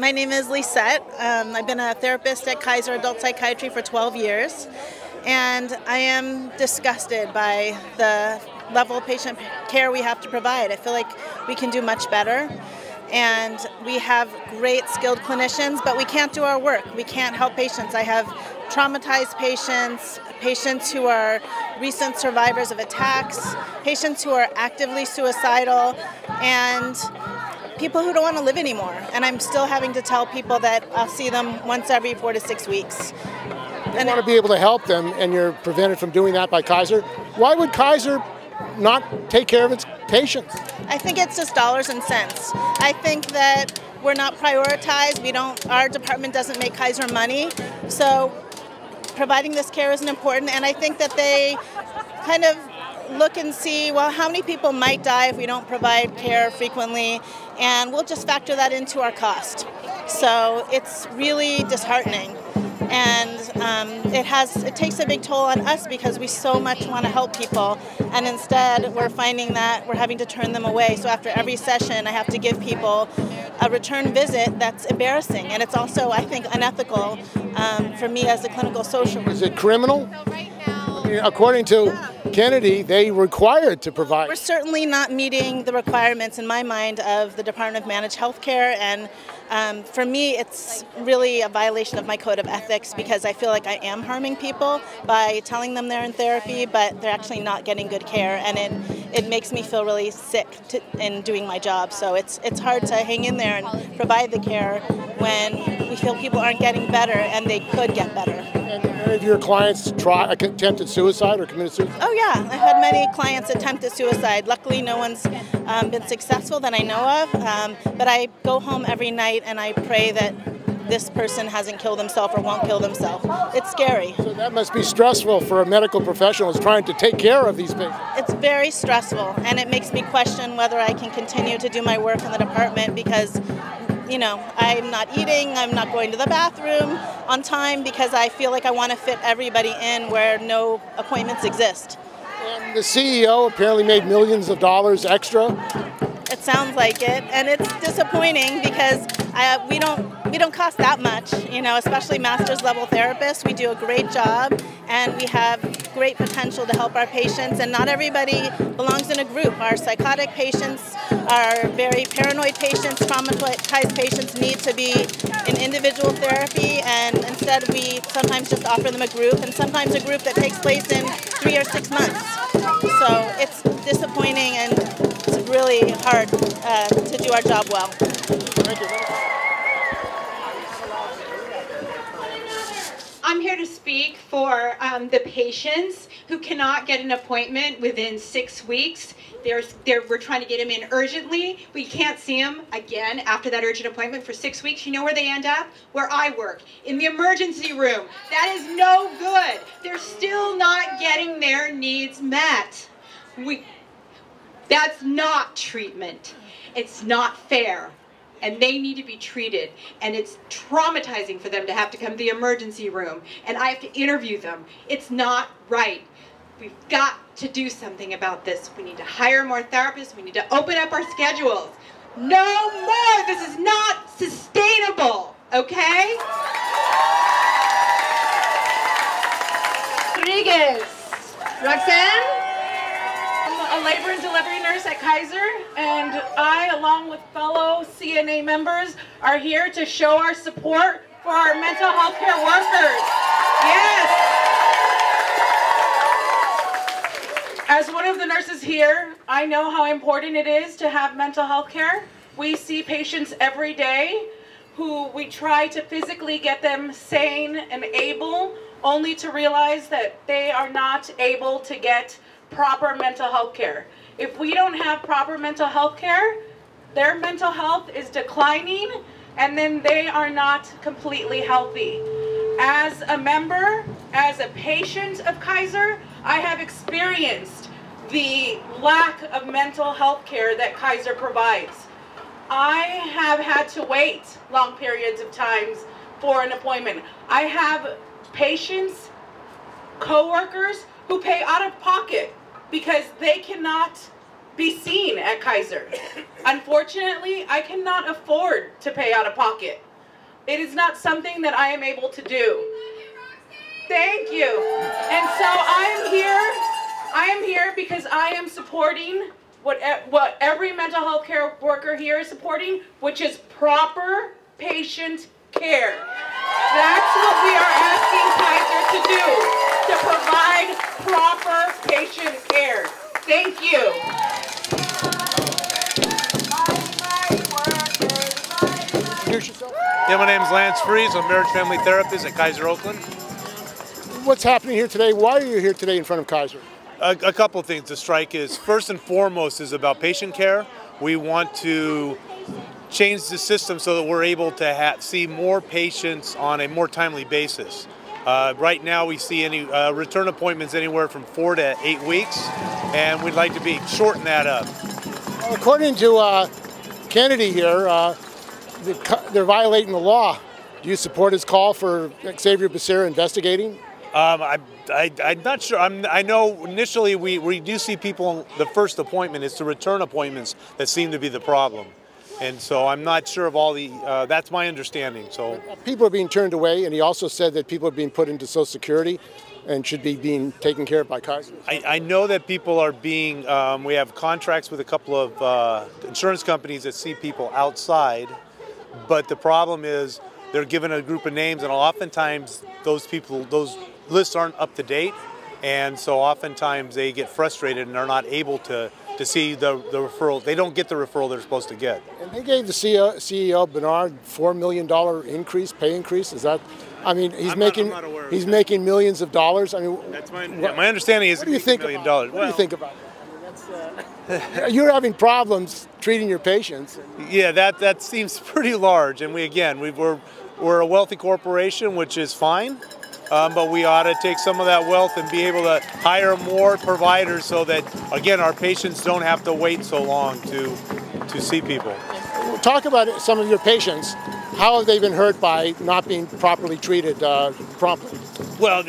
My name is Lisette. I've been a therapist at Kaiser Adult Psychiatry for 12 years, and I am disgusted by the level of patient care we have to provide. I feel like we can do much better, and we have great skilled clinicians, but we can't do our work. We can't help patients. I have traumatized patients, patients who are recent survivors of attacks, patients who are actively suicidal, and people who don't want to live anymore. And I'm still having to tell people that I'll see them once every 4 to 6 weeks. You want to be able to help them, and you're prevented from doing that by Kaiser. Why would Kaiser not take care of its patients? I think it's just dollars and cents. I think that we're not prioritized. Our department doesn't make Kaiser money, so providing this care isn't important. And I think that they kind of look and see, well, how many people might die if we don't provide care frequently, and we'll just factor that into our cost. So it's really disheartening, and it takes a big toll on us because we so much want to help people, and instead we're finding that we're having to turn them away. So after every session I have to give people a return visit that's embarrassing, and it's also, I think, unethical for me as a clinical social worker. Is it criminal? According to Kennedy, they required to provide. We're certainly not meeting the requirements, in my mind, of the Department of Managed Healthcare, and for me it's really a violation of my code of ethics because I feel like I am harming people by telling them they're in therapy, but they're actually not getting good care, and it makes me feel really sick in doing my job. So it's hard to hang in there and provide the care when we feel people aren't getting better and they could get better. And any of your clients attempted suicide or committed suicide? Oh yeah, I've had many clients attempted suicide. Luckily no one's been successful that I know of, but I go home every night and I pray that this person hasn't killed himself or won't kill themselves. It's scary. So that must be stressful for a medical professional who's trying to take care of these patients. It's very stressful, and it makes me question whether I can continue to do my work in the department because, you know, I'm not eating, I'm not going to the bathroom on time because I feel like I want to fit everybody in where no appointments exist. And the CEO apparently made millions of dollars extra. It sounds like it, and it's disappointing because we don't cost that much, you know, especially master's level therapists. We do a great job, and we have great potential to help our patients, and not everybody belongs in a group. Our psychotic patients, our very paranoid patients, traumatized patients need to be in individual therapy, and instead we sometimes just offer them a group, and sometimes a group that takes place in 3 or 6 months. So it's disappointing, and it's really hard to do our job well. Thank you. I'm here to speak for the patients who cannot get an appointment within 6 weeks. We're trying to get them in urgently. We can't see them again after that urgent appointment for 6 weeks. You know where they end up? Where I work, in the emergency room. That is no good. They're still not getting their needs met. That's not treatment. It's not fair. And they need to be treated, and it's traumatizing for them to have to come to the emergency room, and I have to interview them. It's not right. We've got to do something about this. We need to hire more therapists. We need to open up our schedules. No more. This is not sustainable, okay? Rodriguez. Roxanne? I'm a labor and delivery nurse at Kaiser, and I, along with fellow CNA members, are here to show our support for our mental health care workers. Yes! As one of the nurses here, I know how important it is to have mental health care. We see patients every day who we try to physically get them sane and able, only to realize that they are not able to get proper mental health care. If we don't have proper mental health care, their mental health is declining, and then they are not completely healthy. As a member, as a patient of Kaiser, I have experienced the lack of mental health care that Kaiser provides. I have had to wait long periods of times for an appointment. I have patients, co-workers who pay out of pocket because they cannot be seen at Kaiser. Unfortunately, I cannot afford to pay out of pocket. It is not something that I am able to do. Thank you. And so I am here because I am supporting what every mental health care worker here is supporting, which is proper patient care. That's what we are asking Kaiser to do, to provide proper patient care. Thank you. Yeah, my name is Lance Fries. I'm a marriage family therapist at Kaiser Oakland. What's happening here today? Why are you here today in front of Kaiser? A couple of things. The strike is, first and foremost, is about patient care. We want to change the system so that we're able to see more patients on a more timely basis. Right now we see any return appointments anywhere from 4 to 8 weeks, and we'd like to shorten that up. Well, according to Kennedy here, they're violating the law. Do you support his call for Xavier Bacerra investigating? I'm not sure. I know initially we do see people, the first appointment, it's the return appointments that seem to be the problem. And so I'm not sure of all the, that's my understanding. So people are being turned away, and he also said that people are being put into Social Security and should be being taken care of by Kaiser. I know that people are being, we have contracts with a couple of insurance companies that see people outside, but the problem is they're given a group of names, and oftentimes those lists aren't up to date, and so oftentimes they get frustrated and they're not able to see the referral. They don't get the referral they're supposed to get. And they gave the CEO Bernard $4 million pay increase. Is that? I mean, he's making millions of dollars. I mean, that's my understanding is $1 million. What do you think about it? I mean, you're having problems treating your patients. Yeah, that seems pretty large. And we're a wealthy corporation, which is fine. But we ought to take some of that wealth and be able to hire more providers so that, again, our patients don't have to wait so long to see people. Talk about some of your patients. How have they been hurt by not being properly treated promptly? Well,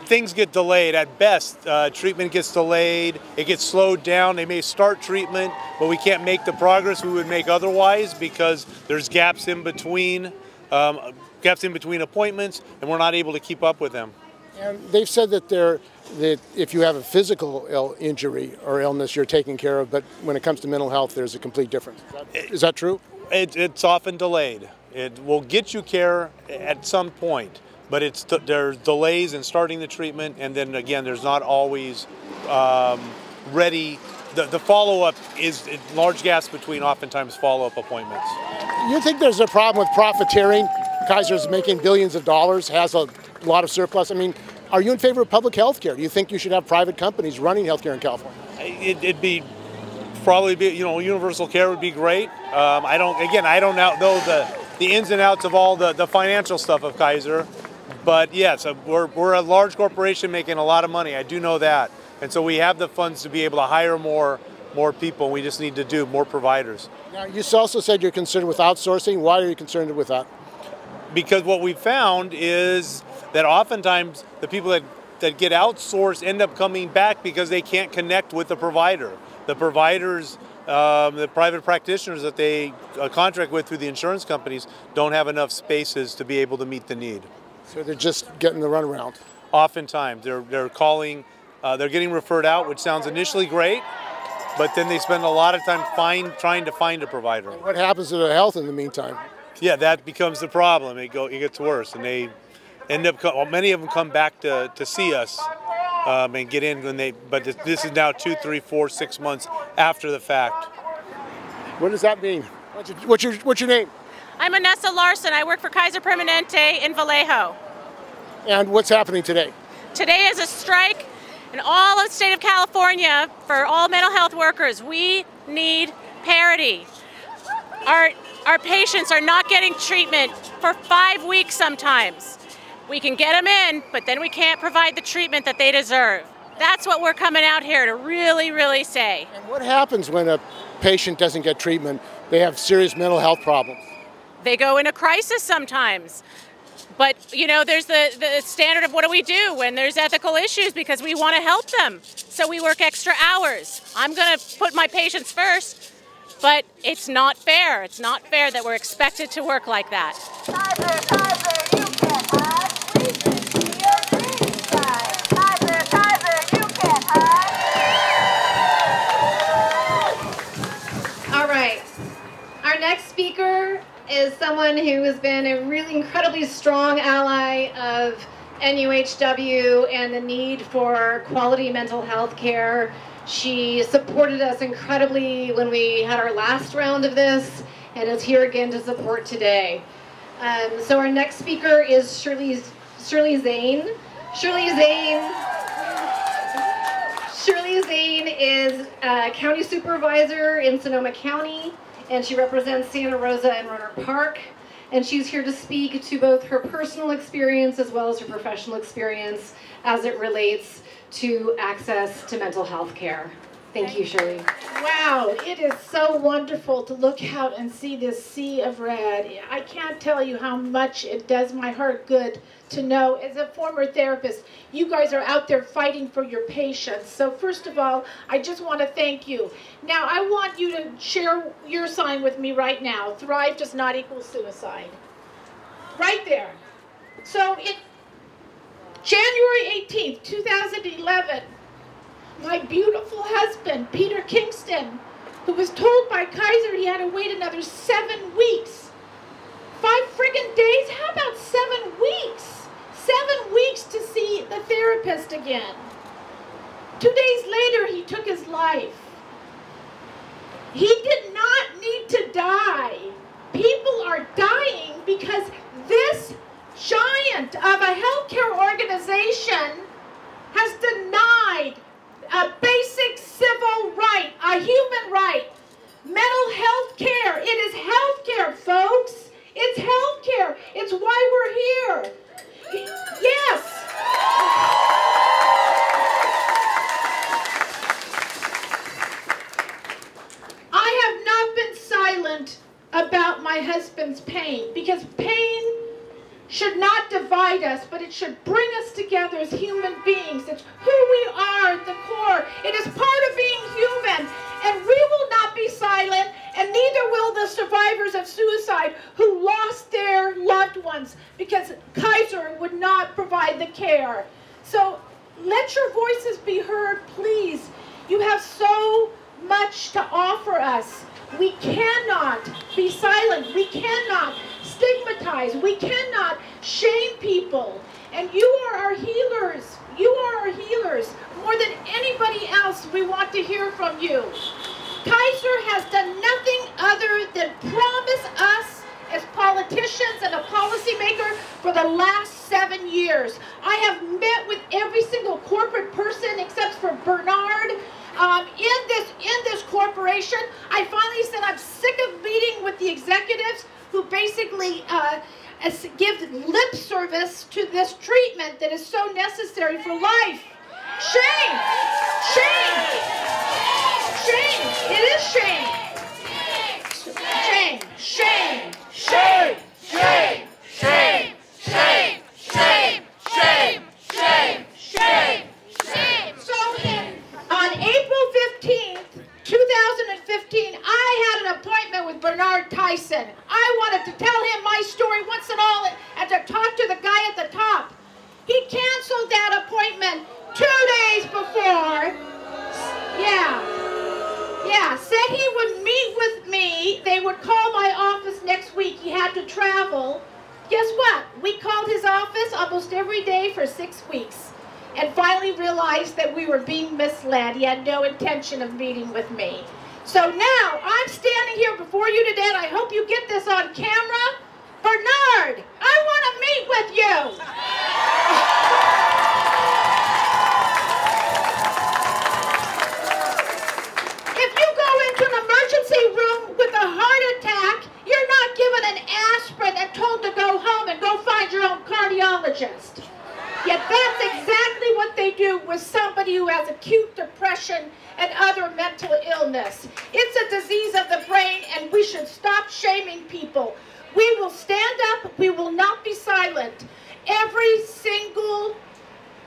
things get delayed. At best, treatment gets delayed. It gets slowed down. They may start treatment, but we can't make the progress we would make otherwise because there's gaps in between. Appointments, and we're not able to keep up with them. And they've said that if you have a physical injury or illness, you're taken care of, but when it comes to mental health, there's a complete difference. Is that true? It's often delayed. It will get you care at some point, but there's delays in starting the treatment, and then again, there's not always ready. The follow-up is large gaps between oftentimes follow-up appointments. You think there's a problem with profiteering? Kaiser's making billions of dollars, has a lot of surplus. I mean, are you in favor of public health care? Do you think you should have private companies running healthcare in California? It'd probably be, universal care would be great. I don't know the ins and outs of all the financial stuff of Kaiser, but yes, we're a large corporation making a lot of money. I do know that, and so we have the funds to be able to hire more people. We just need to do more providers. Now, you also said you're concerned with outsourcing. Why are you concerned with that? Because what we found is that oftentimes the people that get outsourced end up coming back because they can't connect with the provider. The providers, the private practitioners that they contract with through the insurance companies don't have enough spaces to be able to meet the need. So they're just getting the runaround? Oftentimes. They're calling, they're getting referred out, which sounds initially great, but then they spend a lot of time trying to find a provider. And what happens to their health in the meantime? Yeah, that becomes the problem. It gets worse, and they end up. Many of them come back to see us and get in but this is now 2, 3, 4, 6 months after the fact. What does that mean? What's your name? I'm Anessa Larson. I work for Kaiser Permanente in Vallejo. And what's happening today? Today is a strike in all of the state of California for all mental health workers. We need parity. Our patients are not getting treatment for 5 weeks sometimes. We can get them in, but then we can't provide the treatment that they deserve. That's what we're coming out here to really, really say. And what happens when a patient doesn't get treatment? They have serious mental health problems. They go into crisis sometimes. But, there's the standard of what do we do when there's ethical issues because we want to help them. So we work extra hours. I'm going to put my patients first. But it's not fair. It's not fair that we're expected to work like that. Kaiser, Kaiser, you can't hide. We've been to your dream side. Kaiser, Kaiser, you can't hide. All right. Our next speaker is someone who has been a really incredibly strong ally of NUHW and the need for quality mental health care. She supported us incredibly when we had our last round of this and is here again to support today. So our next speaker is Shirley Zane. Shirley Zane is a county supervisor in Sonoma County, and she represents Santa Rosa and Rohnert Park. And she's here to speak to both her personal experience as well as her professional experience as it relates to access to mental health care. Thank you, Shirley. Wow, it is so wonderful to look out and see this sea of red. I can't tell you how much it does my heart good to know, as a former therapist, you guys are out there fighting for your patients. So first of all, I just want to thank you. Now, I want you to share your sign with me right now. Thrive does not equal suicide. Right there. So in January 18th, 2011, my beautiful husband, Peter Kingston, who was told by Kaiser he had to wait another 7 weeks. 5 friggin' days? How about 7 weeks? 7 weeks to see the therapist again. 2 days later, he took his life. He did not need to die. People are dying because this giant of a healthcare organization has denied a basic civil right, a human right, mental health care. It is health care, folks. It's health care. It's why we're here. Yes. I have not been silent about my husband's pain, because pain should not divide us, but it should bring us together as human beings. It's who we are at the core. It is part of being human, and we will not be silent, and neither will the survivors of suicide who lost their loved ones because Kaiser would not provide the care. So let your voices be heard, please. You have so much to offer us. We cannot be silent. We cannot stigmatize. We cannot shame people. And you are our healers. You are our healers. More than anybody else, we want to hear from you. Kaiser has done nothing other than promise us as politicians and a policymaker for the last 7 years. I have met with every single corporate person except for Bernard in this corporation. I finally said I'm sick of meeting with the executives who basically give lip service to this treatment that is so necessary for life. Shame! Shame! Shame! It is shame! Shame! Shame! Shame! Shame! Shame! Shame! Shame! Shame! Shame! Shame! Shame! So on April 15th, 2015, I had an appointment with Bernard Tyson. I wanted to tell him my story once and all and to talk to the guy at the top. He canceled that appointment 2 days before. Yeah, said he would meet with me. They would call my office next week. He had to travel. Guess what? We called his office almost every day for 6 weeks and finally realized that we were being misled. He had no intention of meeting with me. So now I'm standing here before you today, and I hope you get this on camera. Bernard, I want to meet with you. If you go into an emergency room with a heart attack, you're not given an aspirin and told to go home and go find your own cardiologist. Yet that's exactly what they do with somebody who has acute depression and other mental illness. It's a disease of the brain, and we should stop shaming people. We will stand up. We will not be silent. Every single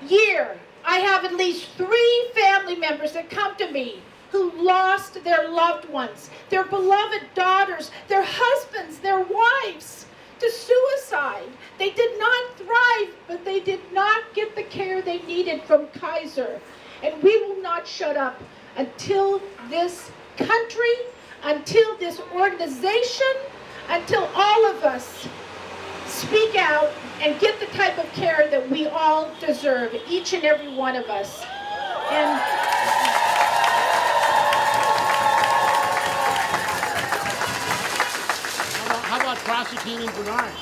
year, I have at least 3 family members that come to me who lost their loved ones, their beloved daughters, their husbands, their wives, to suicide. They did not thrive, but they did not get the care they needed from Kaiser. And we will not shut up until this country, until this organization, until all of us speak out and get the type of care that we all deserve, each and every one of us. And how about prosecuting Bernard?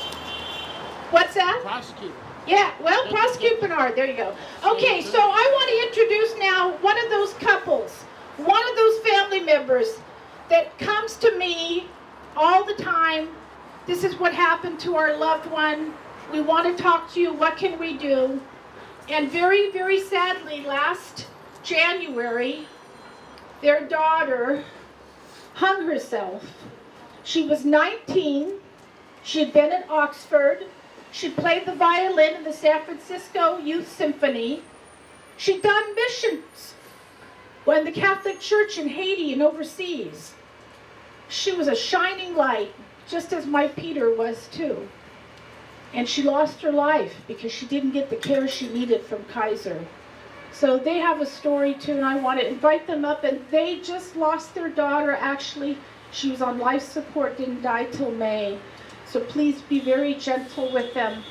what's that? Prosecute. Yeah, well, prosecute Bernard, there you go. Okay, so I want to introduce now one of those couples, one of those family members that comes to me all the time. This is what happened to our loved one. We want to talk to you. What can we do? And very, very sadly, last January, their daughter hung herself. She was 19. She had been at Oxford. She played the violin in the San Francisco Youth Symphony. She'd done missions in the Catholic Church in Haiti and overseas. She was a shining light, just as my Peter was too. And she lost her life because she didn't get the care she needed from Kaiser. So they have a story too, and I want to invite them up. And they just lost their daughter. Actually, she was on life support, didn't die till May. So please be very gentle with them.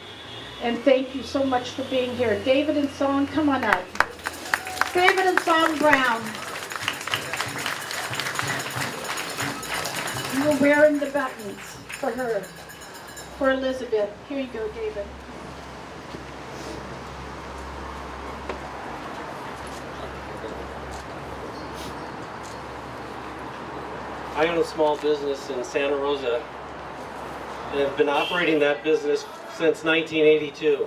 And thank you so much for being here. David and Song, come on up. David and Song Brown. You were wearing the buttons for her, for Elizabeth. Here you go, David. I own a small business in Santa Rosa and have been operating that business since 1982.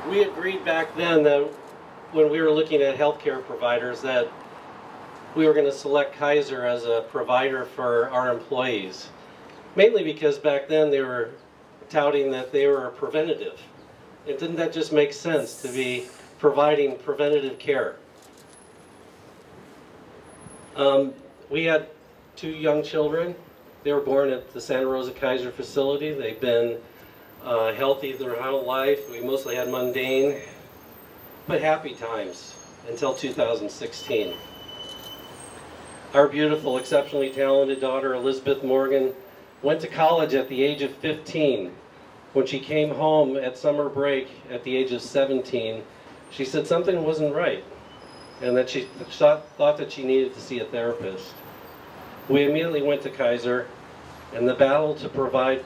We agreed back then that when we were looking at healthcare providers that we were going to select Kaiser as a provider for our employees, mainly because back then they were touting that they were preventative. And didn't that just make sense to be providing preventative care? We had 2 young children. They were born at the Santa Rosa Kaiser facility. They've been healthy their whole life. We mostly had mundane, but happy times until 2016. Our beautiful, exceptionally talented daughter, Elizabeth Morgan, went to college at the age of 15. When she came home at summer break at the age of 17, she said something wasn't right, and that she thought that she needed to see a therapist. We immediately went to Kaiser, and the battle to provide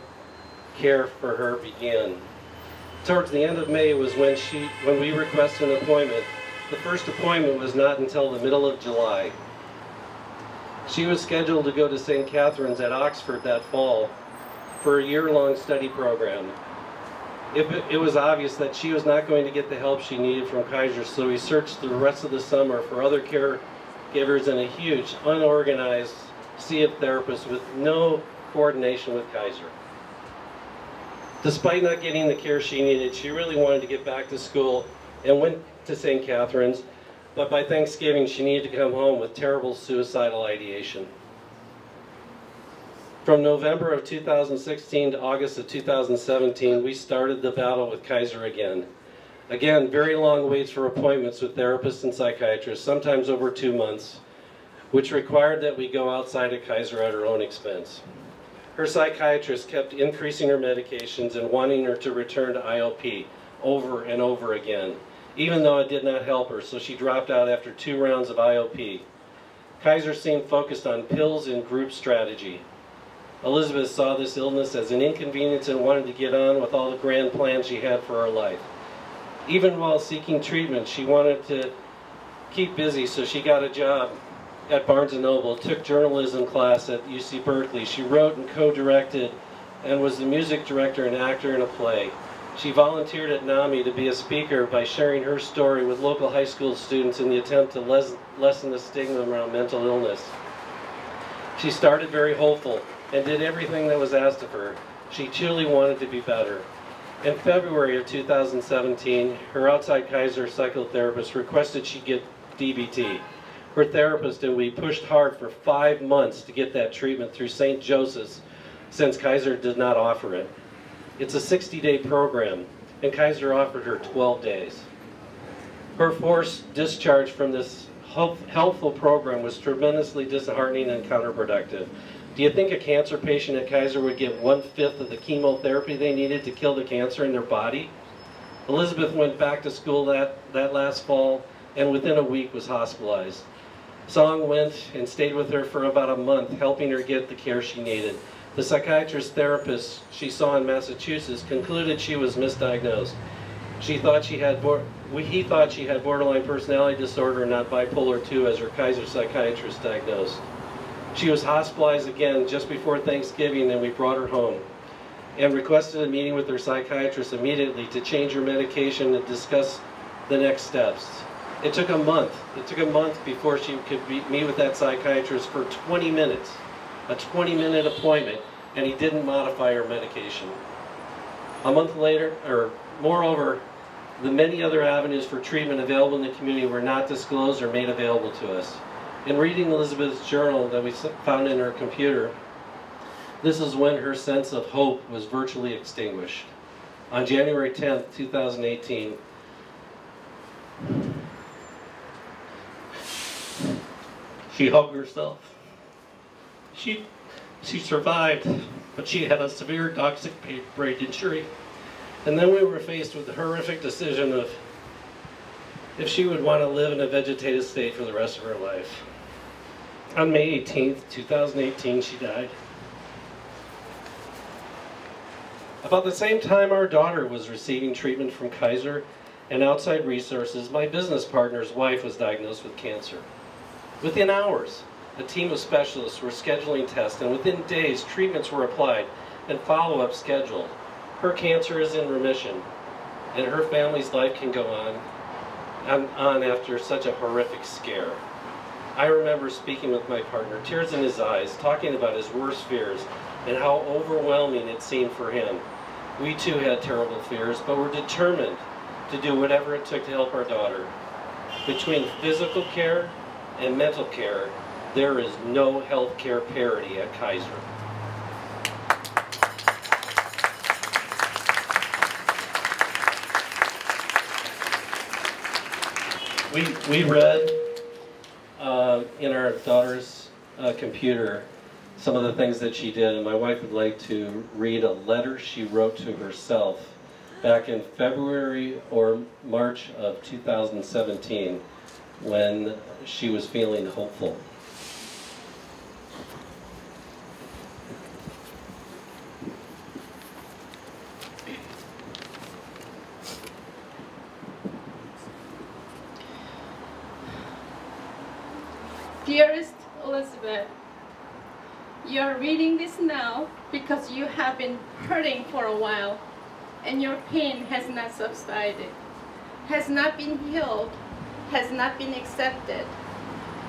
care for her began. Towards the end of May was when we requested an appointment. The first appointment was not until the middle of July. She was scheduled to go to St. Catherine's at Oxford that fall for a year-long study program. It was obvious that she was not going to get the help she needed from Kaiser, so we searched the rest of the summer for other caregivers in a huge, unorganized sea of therapists with no coordination with Kaiser. Despite not getting the care she needed, she really wanted to get back to school and went to St. Catherine's, but by Thanksgiving she needed to come home with terrible suicidal ideation. From November of 2016 to August of 2017, we started the battle with Kaiser again. Again, very long waits for appointments with therapists and psychiatrists, sometimes over 2 months, which required that we go outside of Kaiser at our own expense. Her psychiatrist kept increasing her medications and wanting her to return to IOP over and over again, even though it did not help her, so she dropped out after 2 rounds of IOP. Kaiser seemed focused on pills and group strategy. Elizabeth saw this illness as an inconvenience and wanted to get on with all the grand plans she had for her life. Even while seeking treatment, she wanted to keep busy, so she got a job at Barnes & Noble, took journalism class at UC Berkeley. She wrote and co-directed and was the music director and actor in a play. She volunteered at NAMI to be a speaker by sharing her story with local high school students in the attempt to lessen the stigma around mental illness. She started very hopeful and did everything that was asked of her. She truly wanted to be better. In February of 2017, her outside Kaiser psychotherapist requested she get DBT. Her therapist and we pushed hard for 5 months to get that treatment through St. Joseph's, since Kaiser did not offer it. It's a 60-day program, and Kaiser offered her 12 days. Her forced discharge from this helpful program was tremendously disheartening and counterproductive. Do you think a cancer patient at Kaiser would get 1/5 of the chemotherapy they needed to kill the cancer in their body? Elizabeth went back to school that last fall, and within a week was hospitalized. Song went and stayed with her for about a month, helping her get the care she needed. The psychiatrist therapist she saw in Massachusetts concluded she was misdiagnosed. He thought she had borderline personality disorder, not bipolar 2, as her Kaiser psychiatrist diagnosed. She was hospitalized again just before Thanksgiving, and we brought her home and requested a meeting with her psychiatrist immediately to change her medication and discuss the next steps. It took a month. It took a month before she could meet with that psychiatrist for 20 minutes, a 20-minute appointment, and he didn't modify her medication. A month later, moreover, the many other avenues for treatment available in the community were not disclosed or made available to us. In reading Elizabeth's journal that we found in her computer, this is when her sense of hope was virtually extinguished. On January 10th, 2018, she hugged herself. She survived, but she had a severe toxic brain injury. And then we were faced with the horrific decision of if she would want to live in a vegetative state for the rest of her life. On May 18th, 2018, she died. About the same time our daughter was receiving treatment from Kaiser and outside resources, my business partner's wife was diagnosed with cancer. Within hours, a team of specialists were scheduling tests, and within days, treatments were applied and follow-up scheduled. Her cancer is in remission, and her family's life can go on after such a horrific scare. I remember speaking with my partner, tears in his eyes, talking about his worst fears and how overwhelming it seemed for him. We too had terrible fears, but were determined to do whatever it took to help our daughter. Between physical care and mental care, there is no health care parity at Kaiser. We read in our daughter's computer some of the things that she did, and my wife would like to read a letter she wrote to herself back in February or March of 2017 when she was feeling hopeful. Dearest Elizabeth, you are reading this now because you have been hurting for a while and your pain has not subsided, has not been healed, has not been accepted.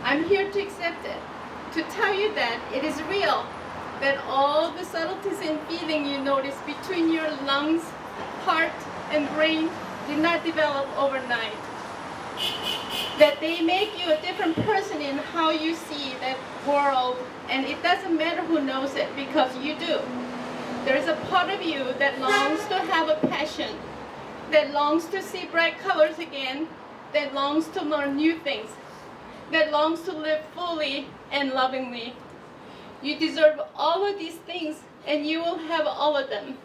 I'm here to accept it, to tell you that it is real, that all the subtleties and feeling you notice between your lungs, heart, and brain did not develop overnight. That they make you a different person in how you see that world, and it doesn't matter who knows it because you do. There's a part of you that longs to have a passion, that longs to see bright colors again, that longs to learn new things, that longs to live fully and lovingly. You deserve all of these things, and you will have all of them.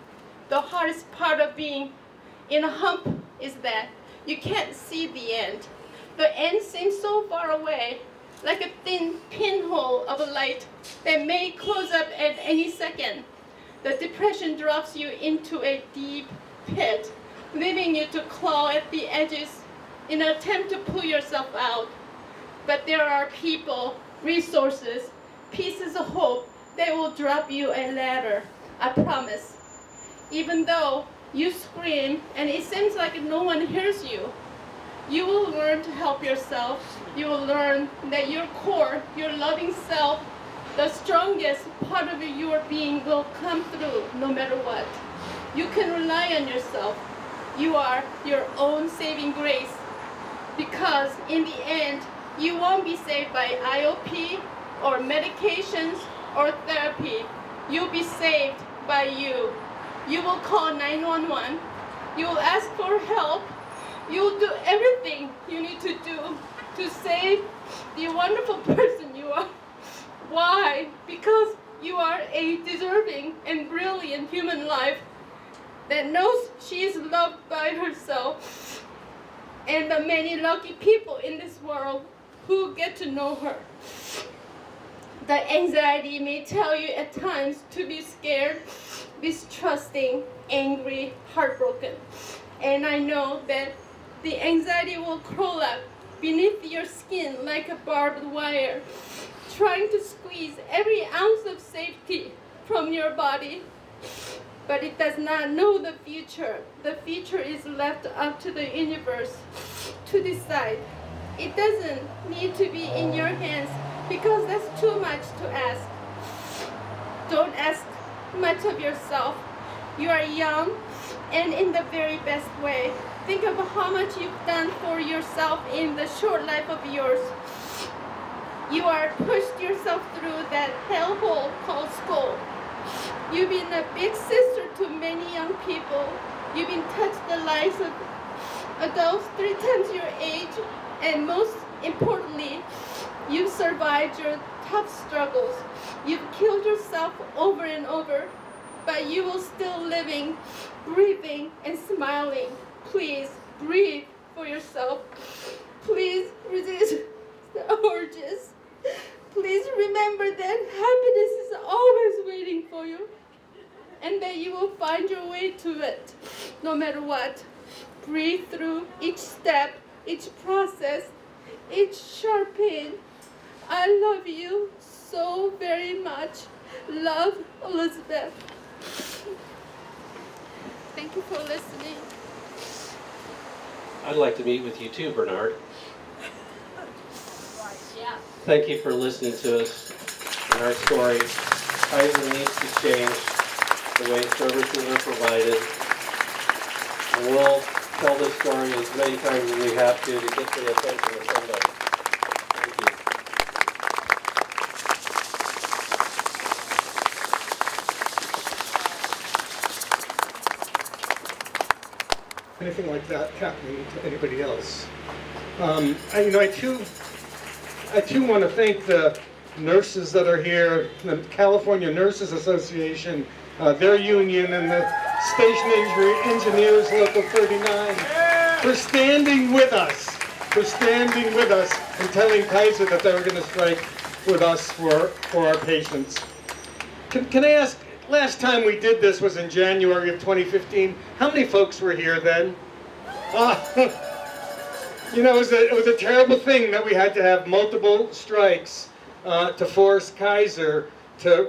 The hardest part of being in a hump is that you can't see the end. The end seems so far away, like a thin pinhole of a light that may close up at any second. The depression drops you into a deep pit, leaving you to claw at the edges in an attempt to pull yourself out. But there are people, resources, pieces of hope that will drop you a ladder, I promise. Even though you scream and it seems like no one hears you, you will learn to help yourself. You will learn that your core, your loving self, the strongest part of your being will come through no matter what. You can rely on yourself. You are your own saving grace. Because in the end, you won't be saved by IOP or medications or therapy. You'll be saved by you. You will call 911. You will ask for help. You will do everything you need to do to save the wonderful person you are. Why? Because you are a deserving and brilliant human life that knows she is loved by herself and the many lucky people in this world who get to know her. The anxiety may tell you at times to be scared, distrusting, angry, heartbroken. And I know that the anxiety will crawl up beneath your skin like a barbed wire, trying to squeeze every ounce of safety from your body. But it does not know the future. The future is left up to the universe to decide. It doesn't need to be in your hands because that's too much to ask. Don't ask much of yourself. You are young and in the very best way. Think of how much you've done for yourself in the short life of yours. You are pushed yourself through that hellhole called school. You've been a big sister to many young people. You've been touched the lives of adults 3 times your age, and most importantly, you've survived your tough struggles. You've killed yourself over and over, but you will still living, breathing, and smiling. Please breathe for yourself. Please resist the urges. Please remember that happiness is always waiting for you and that you will find your way to it no matter what. Breathe through each step, each process, each sharp pain. I love you so very much. Love, Elizabeth. Thank you for listening. I'd like to meet with you too, Bernard. Yeah. Thank you for listening to us and our story. Kaiser needs to change the way services are provided. And we'll tell this story as many times as we have to get the attention of somebody. Thank you. Anything like that happening to anybody else. I too want to thank the nurses that are here, the California Nurses Association, their union, and the Station Engineers Local 39 for standing with us, and telling Kaiser that they were going to strike with us for our patients. Can I ask, last time we did this was in January of 2015. How many folks were here then? You know, it was a terrible thing that we had to have multiple strikes to force Kaiser to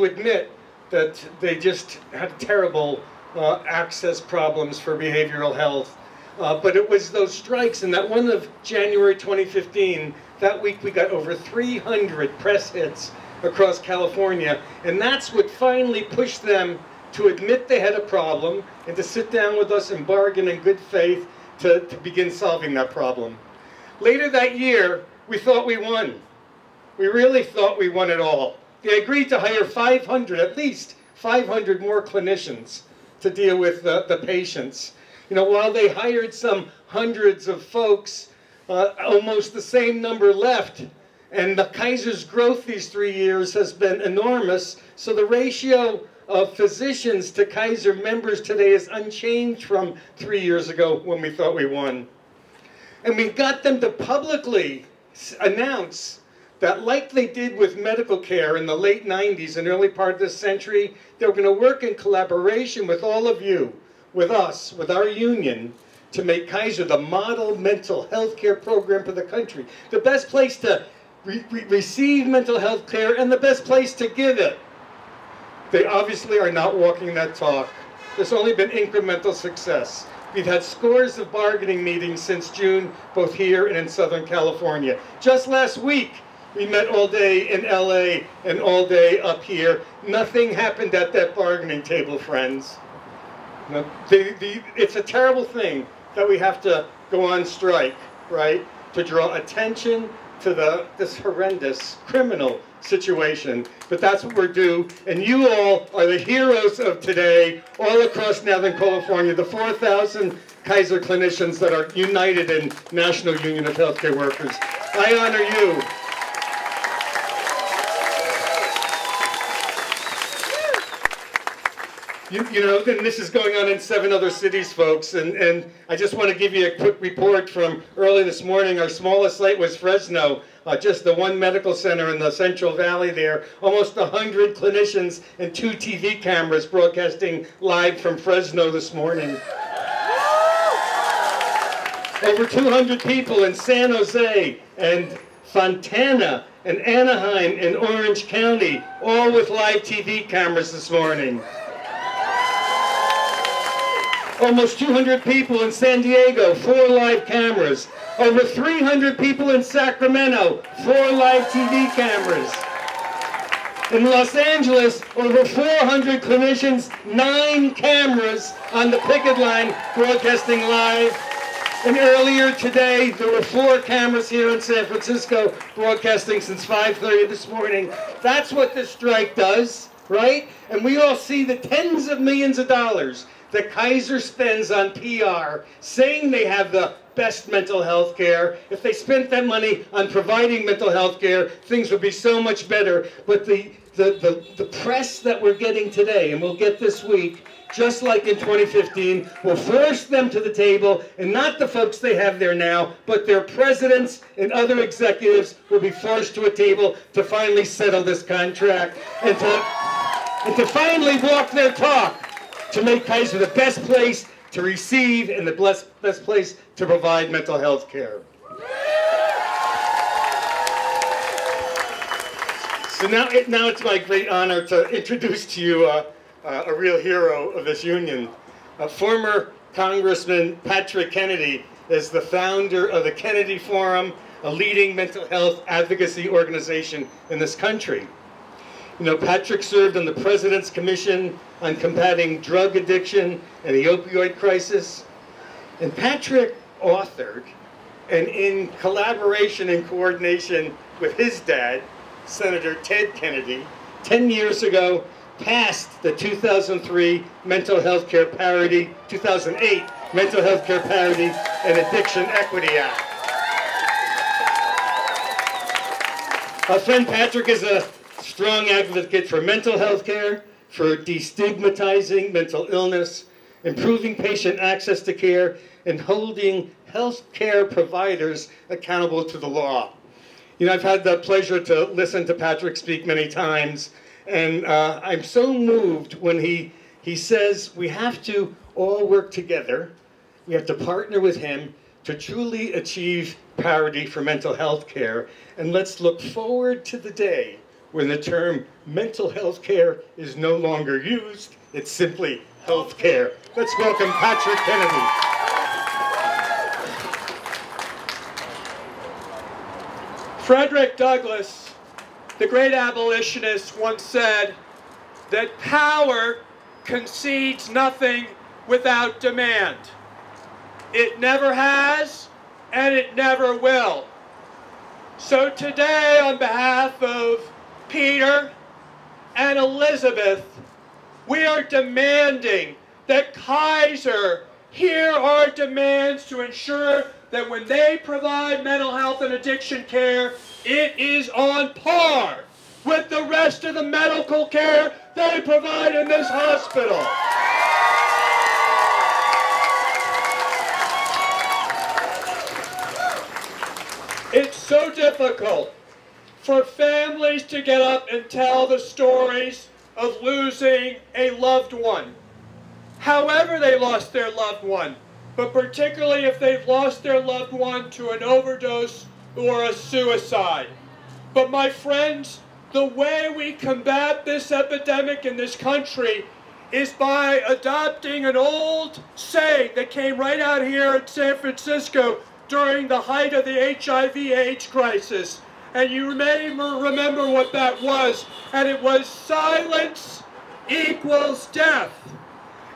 admit that they just had terrible access problems for behavioral health. But it was those strikes, and that one of January 2015, that week we got over 300 press hits across California, and that's what finally pushed them to admit they had a problem and to sit down with us and bargain in good faith to begin solving that problem. Later that year, we thought we won. We really thought we won it all. They agreed to hire 500, at least 500 more clinicians to deal with the patients. You know, while they hired some hundreds of folks, almost the same number left. And the Kaiser's growth these 3 years has been enormous, so the ratio of physicians to Kaiser members today is unchanged from 3 years ago when we thought we won. And we got them to publicly announce that, like they did with medical care in the late 90s and early part of this century, they were going to work in collaboration with all of you, with us, with our union, to make Kaiser the model mental health care program for the country. The best place to receive mental health care and the best place to give it. They obviously are not walking that talk. There's only been incremental success. We've had scores of bargaining meetings since June, both here and in Southern California. Just last week, we met all day in LA and all day up here. Nothing happened at that bargaining table, friends. It's a terrible thing that we have to go on strike, right? To draw attention to this horrendous criminal situation. But that's what we're due, and you all are the heroes of today, all across Northern California, the 4,000 Kaiser clinicians that are united in National Union of Healthcare Workers. I honor you. You know, and this is going on in 7 other cities, folks, and I just want to give you a quick report from early this morning. Our smallest site was Fresno, just the one medical center in the Central Valley there. Almost 100 clinicians and 2 TV cameras broadcasting live from Fresno this morning. Over 200 people in San Jose and Fontana and Anaheim and Orange County, all with live TV cameras this morning. Almost 200 people in San Diego, 4 live cameras. Over 300 people in Sacramento, 4 live TV cameras. In Los Angeles, over 400 clinicians, 9 cameras on the picket line broadcasting live. And earlier today, there were 4 cameras here in San Francisco broadcasting since 5:30 this morning. That's what this strike does, right? And we all see the tens of millions of dollars that Kaiser spends on PR, saying they have the best mental health care. If they spent that money on providing mental health care, things would be so much better. But the press that we're getting today, and we'll get this week, just like in 2015, will force them to the table, and not the folks they have there now, but their presidents and other executives will be forced to a table to finally settle this contract and to finally walk their talk, to make Kaiser the best place to receive and the best place to provide mental health care. So now it's my great honor to introduce to you a real hero of this union. Former Congressman Patrick Kennedy is the founder of the Kennedy Forum, a leading mental health advocacy organization in this country. You know, Patrick served on the President's Commission on combating drug addiction and the opioid crisis. And Patrick authored, and in collaboration and coordination with his dad, Senator Ted Kennedy, 10 years ago, passed the 2003 Mental Health Care Parity, 2008 Mental Health Care Parity and Addiction Equity Act. Our friend Patrick is a strong advocate for mental health care, for destigmatizing mental illness, improving patient access to care, and holding health care providers accountable to the law. You know, I've had the pleasure to listen to Patrick speak many times, and I'm so moved when he says we have to all work together, we have to partner with him to truly achieve parity for mental health care, and let's look forward to the day when the term mental health care is no longer used, it's simply health care. Let's welcome Patrick Kennedy. Frederick Douglass, the great abolitionist, once said that power concedes nothing without demand. It never has, and it never will. So today, on behalf of Peter and Elizabeth, we are demanding that Kaiser hear our demands to ensure that when they provide mental health and addiction care, it is on par with the rest of the medical care they provide in this hospital. It's so difficult for families to get up and tell the stories of losing a loved one. However they lost their loved one, but particularly if they've lost their loved one to an overdose or a suicide. But my friends, the way we combat this epidemic in this country is by adopting an old saying that came right out here in San Francisco during the height of the HIV/AIDS crisis. And you may remember what that was, and it was silence equals death.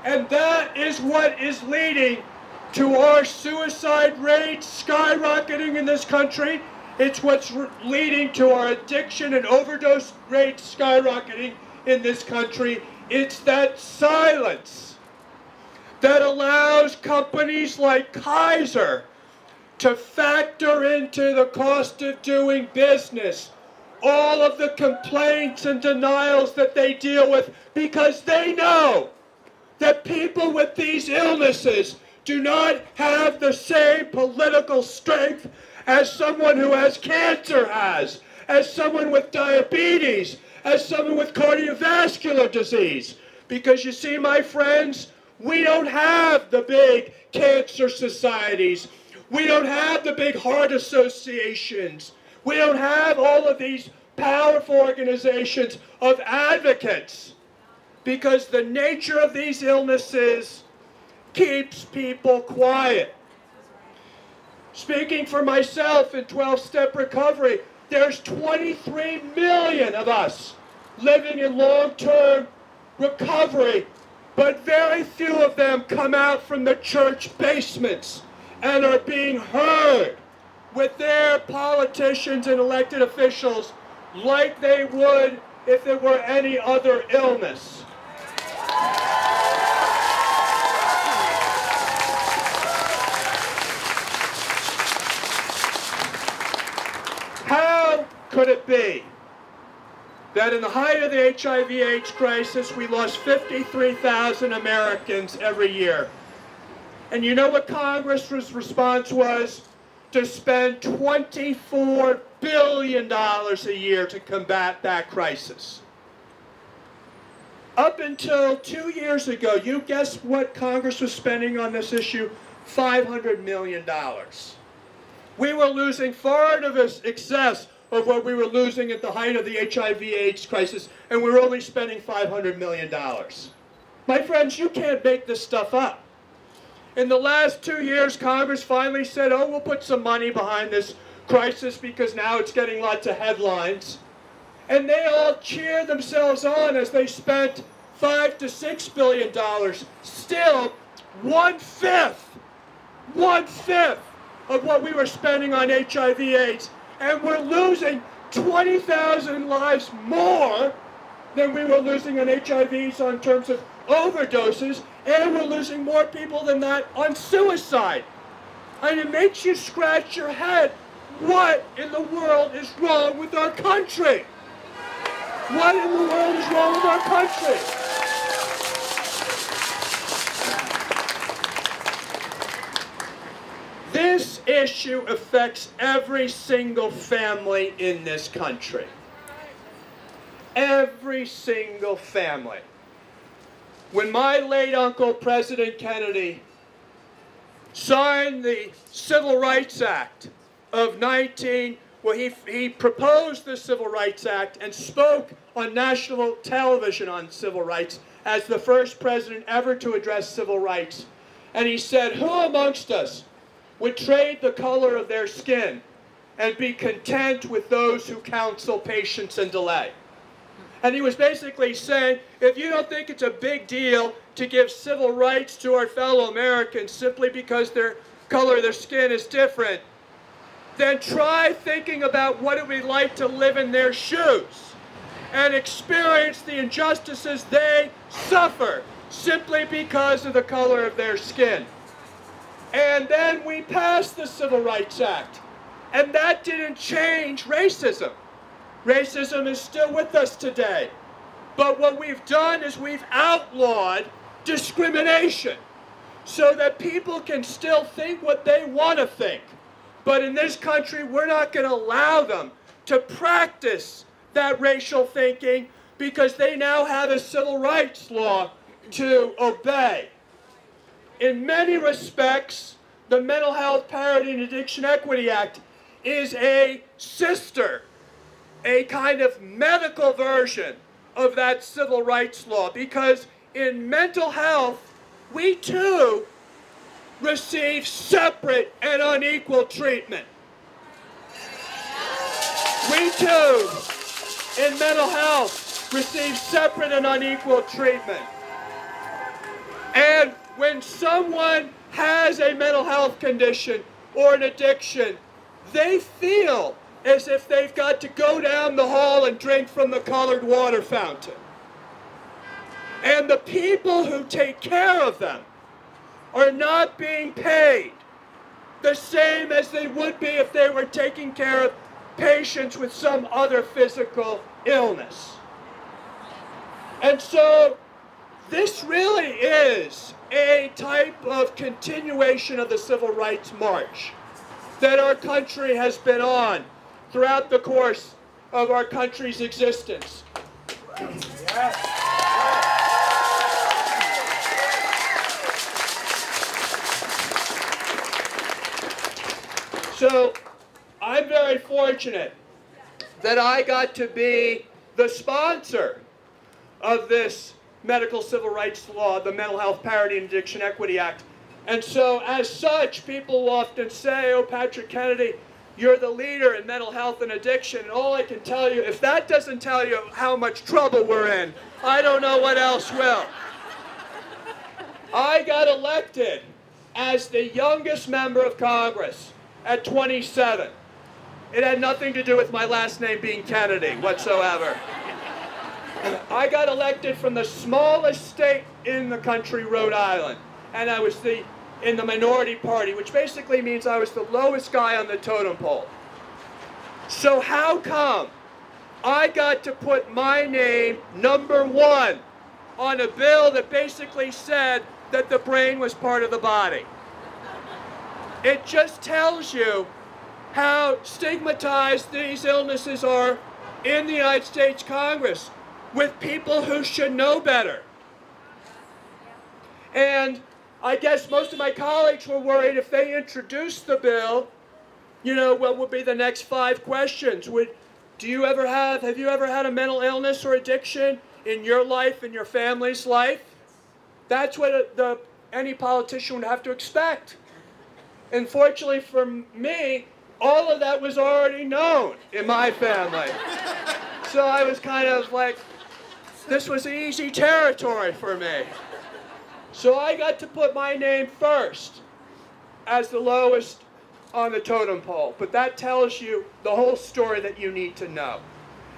And that is what is leading to our suicide rates skyrocketing in this country, It's what's leading to our addiction and overdose rates skyrocketing in this country. It's that silence that allows companies like Kaiser to factor into the cost of doing business all of the complaints and denials that they deal with, because they know that people with these illnesses do not have the same political strength as someone who has cancer has, as someone with diabetes, as someone with cardiovascular disease. Because you see, my friends, we don't have the big cancer societies. We don't have the big heart associations. We don't have all of these powerful organizations of advocates, because the nature of these illnesses keeps people quiet. Speaking for myself in 12-step recovery, there's 23 million of us living in long-term recovery, but very few of them come out from the church basements and are being heard with their politicians and elected officials like they would if there were any other illness. How could it be that in the height of the HIV/AIDS crisis we lost 53,000 Americans every year? And you know what Congress's response was? To spend $24 billion a year to combat that crisis. Up until 2 years ago, you guess what Congress was spending on this issue? $500 million. We were losing far in excess of what we were losing at the height of the HIV/AIDS crisis, and we were only spending $500 million. My friends, you can't make this stuff up. In the last 2 years, Congress finally said, oh, we'll put some money behind this crisis because now it's getting lots of headlines. And they all cheer themselves on as they spent $5 to $6 billion. Still, one-fifth of what we were spending on HIV/AIDS. And we're losing 20,000 lives more than we were losing on HIVs in terms of overdoses, and we're losing more people than that on suicide. And it makes you scratch your head. What in the world is wrong with our country? What in the world is wrong with our country? This issue affects every single family in this country. Every single family. When my late uncle, President Kennedy, signed the Civil Rights Act of he proposed the Civil Rights Act and spoke on national television on civil rights as the first president ever to address civil rights. And he said, who amongst us would trade the color of their skin and be content with those who counsel patience and delay? And he was basically saying, if you don't think it's a big deal to give civil rights to our fellow Americans simply because their color of their skin is different, then try thinking about what it would be like to live in their shoes and experience the injustices they suffer simply because of the color of their skin. And then we passed the Civil Rights Act, and that didn't change racism. Racism is still with us today. But what we've done is we've outlawed discrimination so that people can still think what they want to think. But in this country, we're not going to allow them to practice that racial thinking because they now have a civil rights law to obey. In many respects, the Mental Health Parity and Addiction Equity Act is a sister, a kind of medical version of that civil rights law, because in mental health, we too receive separate and unequal treatment. We too, in mental health, receive separate and unequal treatment. And when someone has a mental health condition or an addiction, they feel as if they've got to go down the hall and drink from the colored water fountain. And the people who take care of them are not being paid the same as they would be if they were taking care of patients with some other physical illness. And so this really is a type of continuation of the civil rights march that our country has been on throughout the course of our country's existence. Yes. So I'm very fortunate that I got to be the sponsor of this medical civil rights law, the Mental Health Parity and Addiction Equity Act. And so as such, people will often say, oh, Patrick Kennedy, you're the leader in mental health and addiction. And all I can tell you, if that doesn't tell you how much trouble we're in, I don't know what else will. I got elected as the youngest member of Congress at 27. It had nothing to do with my last name being Kennedy whatsoever. I got elected from the smallest state in the country, Rhode Island, and I was in the minority party, which basically means I was the lowest guy on the totem pole. So how come I got to put my name #1 on a bill that basically said that the brain was part of the body? It just tells you how stigmatized these illnesses are in the United States Congress with people who should know better. And I guess most of my colleagues were worried if they introduced the bill, you know, what would be the next 5 questions? Have you ever had a mental illness or addiction in your life, in your family's life? That's what any politician would have to expect. Unfortunately for me, all of that was already known in my family. So I was kind of like, this was easy territory for me. So I got to put my name first as the lowest on the totem pole. But that tells you the whole story that you need to know.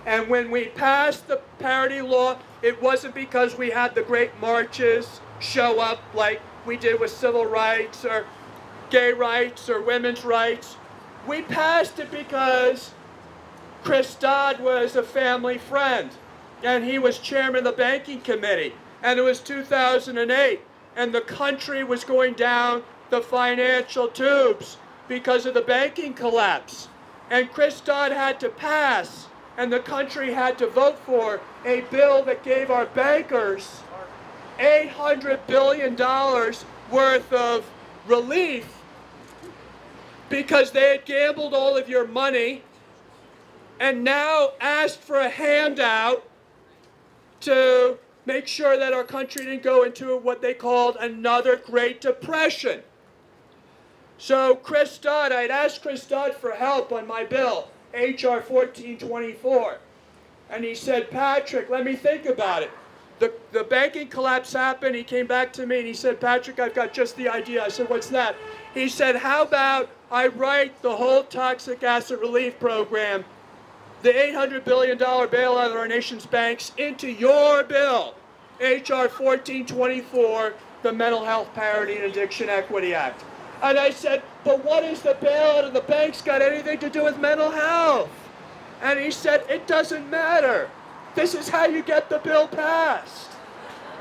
And when we passed the parity law, it wasn't because we had the great marches show up like we did with civil rights or gay rights or women's rights. We passed it because Chris Dodd was a family friend, and he was chairman of the banking committee, and it was 2008, and the country was going down the financial tubes because of the banking collapse. And Chris Dodd had to pass, and the country had to vote for a bill that gave our bankers $800 billion worth of relief because they had gambled all of your money and now asked for a handout to make sure that our country didn't go into what they called another Great Depression. So Chris Dodd, I'd asked Chris Dodd for help on my bill, HR 1424. And he said, Patrick, let me think about it. The banking collapse happened. He came back to me and he said, Patrick, I've got just the idea. I said, what's that? He said, how about I write the whole toxic asset relief program, the $800 billion bailout of our nation's banks, into your bill, HR 1424, the Mental Health Parity and Addiction Equity Act. And I said, but what is the bailout of the banks got anything to do with mental health? And he said, it doesn't matter. This is how you get the bill passed.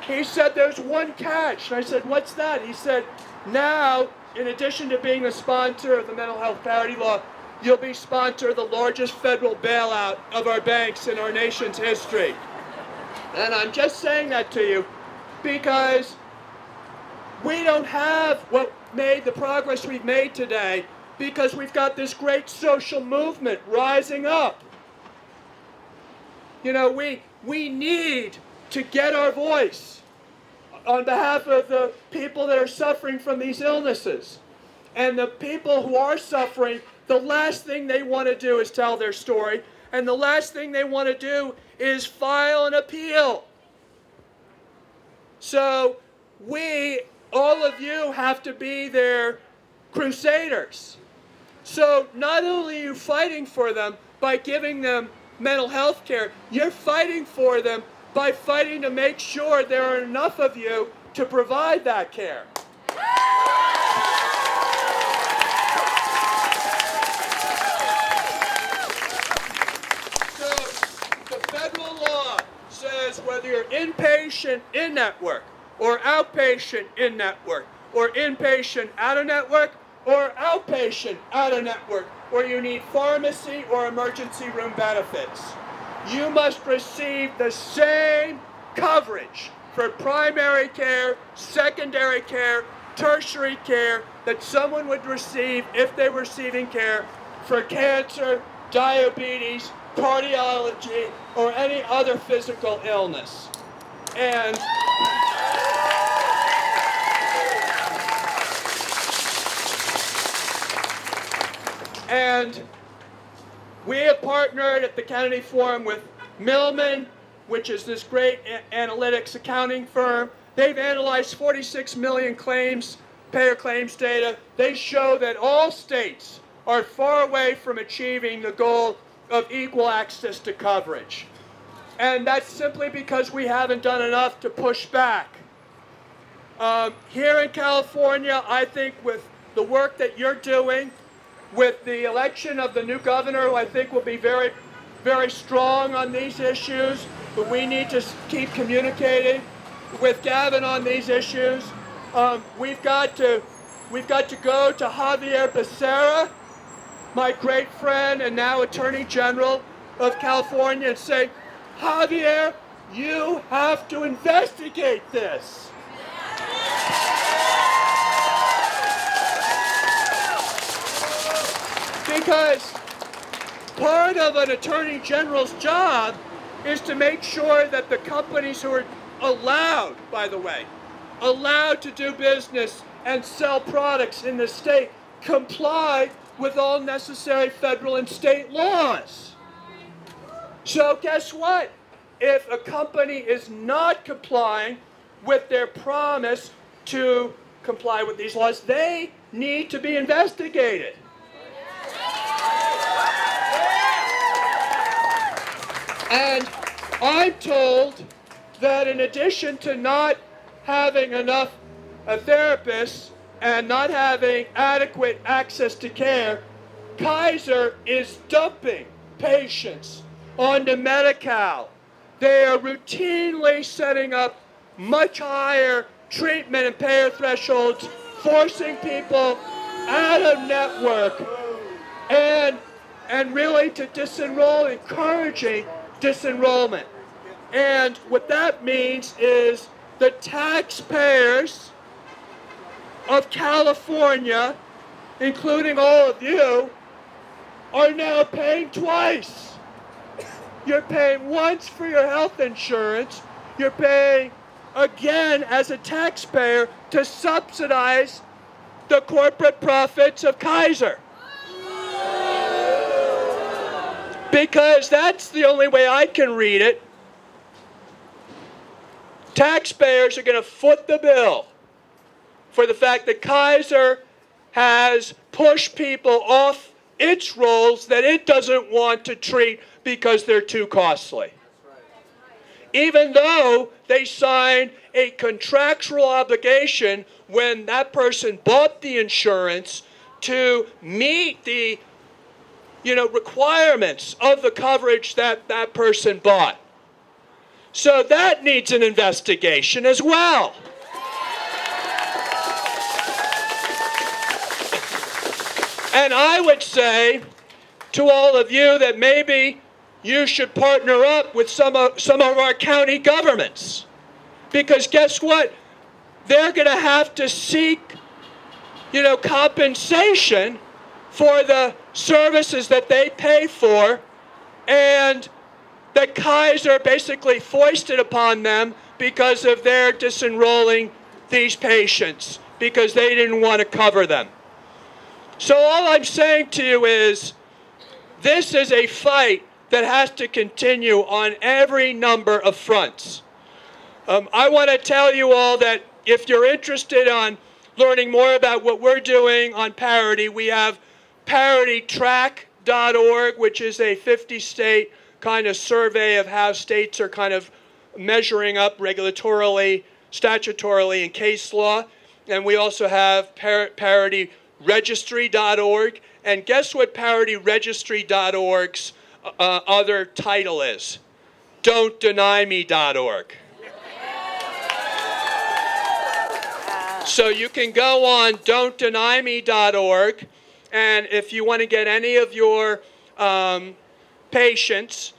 He said, there's one catch. And I said, what's that? He said, now, in addition to being the sponsor of the Mental Health Parity Law, you'll be sponsor of the largest federal bailout of our banks in our nation's history. And I'm just saying that to you because we don't have what made the progress we've made today because we've got this great social movement rising up. You know, we need to get our voice on behalf of the people that are suffering from these illnesses. And the people who are suffering, the last thing they want to do is tell their story. And the last thing they want to do is file an appeal. So we, all of you, have to be their crusaders. So not only are you fighting for them by giving them mental health care, you're fighting for them by fighting to make sure there are enough of you to provide that care. So the federal law says whether you're inpatient in-network or outpatient in-network or inpatient out-of-network or outpatient out-of-network, or you need pharmacy or emergency room benefits, you must receive the same coverage for primary care, secondary care, tertiary care that someone would receive if they were receiving care for cancer, diabetes, cardiology, or any other physical illness. And we have partnered at the Kennedy Forum with Milliman, which is this great analytics accounting firm. They've analyzed 46 million claims, payer claims data. They show that all states are far away from achieving the goal of equal access to coverage. And that's simply because we haven't done enough to push back. Here in California, I think with the work that you're doing, with the election of the new governor, who I think will be very, very strong on these issues, but we need to keep communicating with Gavin on these issues. We've got to go to Xavier Bacerra, my great friend and now Attorney General of California, and say, Xavier, you have to investigate this. Because part of an Attorney General's job is to make sure that the companies who are allowed, by the way, allowed to do business and sell products in the state comply with all necessary federal and state laws. So guess what? If a company is not complying with their promise to comply with these laws, they need to be investigated. And I'm told that in addition to not having enough therapists and not having adequate access to care, Kaiser is dumping patients onto Medi-Cal. They are routinely setting up much higher treatment and payer thresholds, forcing people out of network and really to disenroll, encouraging disenrollment. And what that means is the taxpayers of California, including all of you, are now paying twice. You're paying once for your health insurance. You're paying again as a taxpayer to subsidize the corporate profits of Kaiser. Because that's the only way I can read it. Taxpayers are going to foot the bill for the fact that Kaiser has pushed people off its roles that it doesn't want to treat because they're too costly. Even though they signed a contractual obligation when that person bought the insurance to meet the requirements of the coverage that that person bought. So that needs an investigation as well. And I would say to all of you that maybe you should partner up with some of our county governments. Because guess what? They're going to have to seek, compensation for the services that they pay for, and that Kaiser basically foisted upon them because of their disenrolling these patients, because they didn't want to cover them. So all I'm saying to you is, this is a fight that has to continue on every number of fronts. I want to tell you all that if you're interested on learning more about what we're doing on parity, we have paritytrack.org, which is a 50-state kind of survey of how states are kind of measuring up regulatorily, statutorily, and case law. And we also have parityregistry.org. And guess what parityregistry.org's other title is? Don'tDenyMe.org. So you can go on Don'tDenyMe.org, and if you want to get any of your patients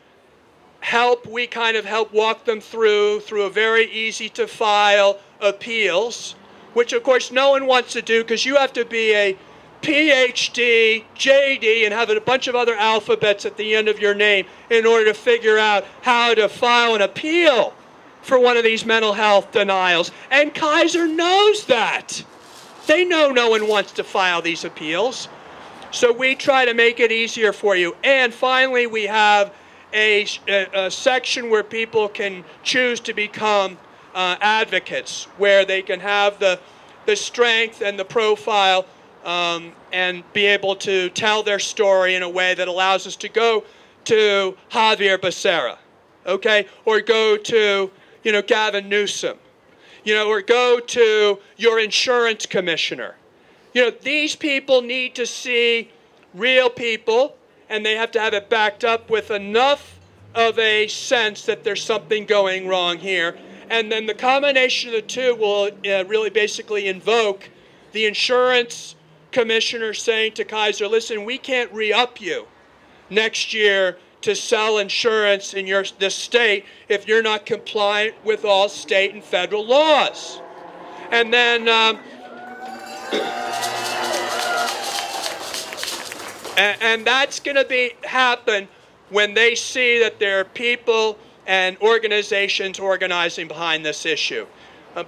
help, we kind of help walk them through a very easy to file appeals, which of course no one wants to do because you have to be a PhD, JD, and have a bunch of other alphabets at the end of your name in order to figure out how to file an appeal for one of these mental health denials. And Kaiser knows that. They know no one wants to file these appeals. So we try to make it easier for you. And finally, we have a section where people can choose to become advocates, where they can have the strength and the profile and be able to tell their story in a way that allows us to go to Xavier Bacerra, okay, or go to, you know, Gavin Newsom, you know, or go to your insurance commissioner. You know, these people need to see real people, and they have to have it backed up with enough of a sense that there's something going wrong here. And then the combination of the two will really basically invoke the insurance commissioner saying to Kaiser, listen, we can't re-up you next year to sell insurance in this state if you're not compliant with all state and federal laws. And then and that's going to happen when they see that there are people and organizations organizing behind this issue.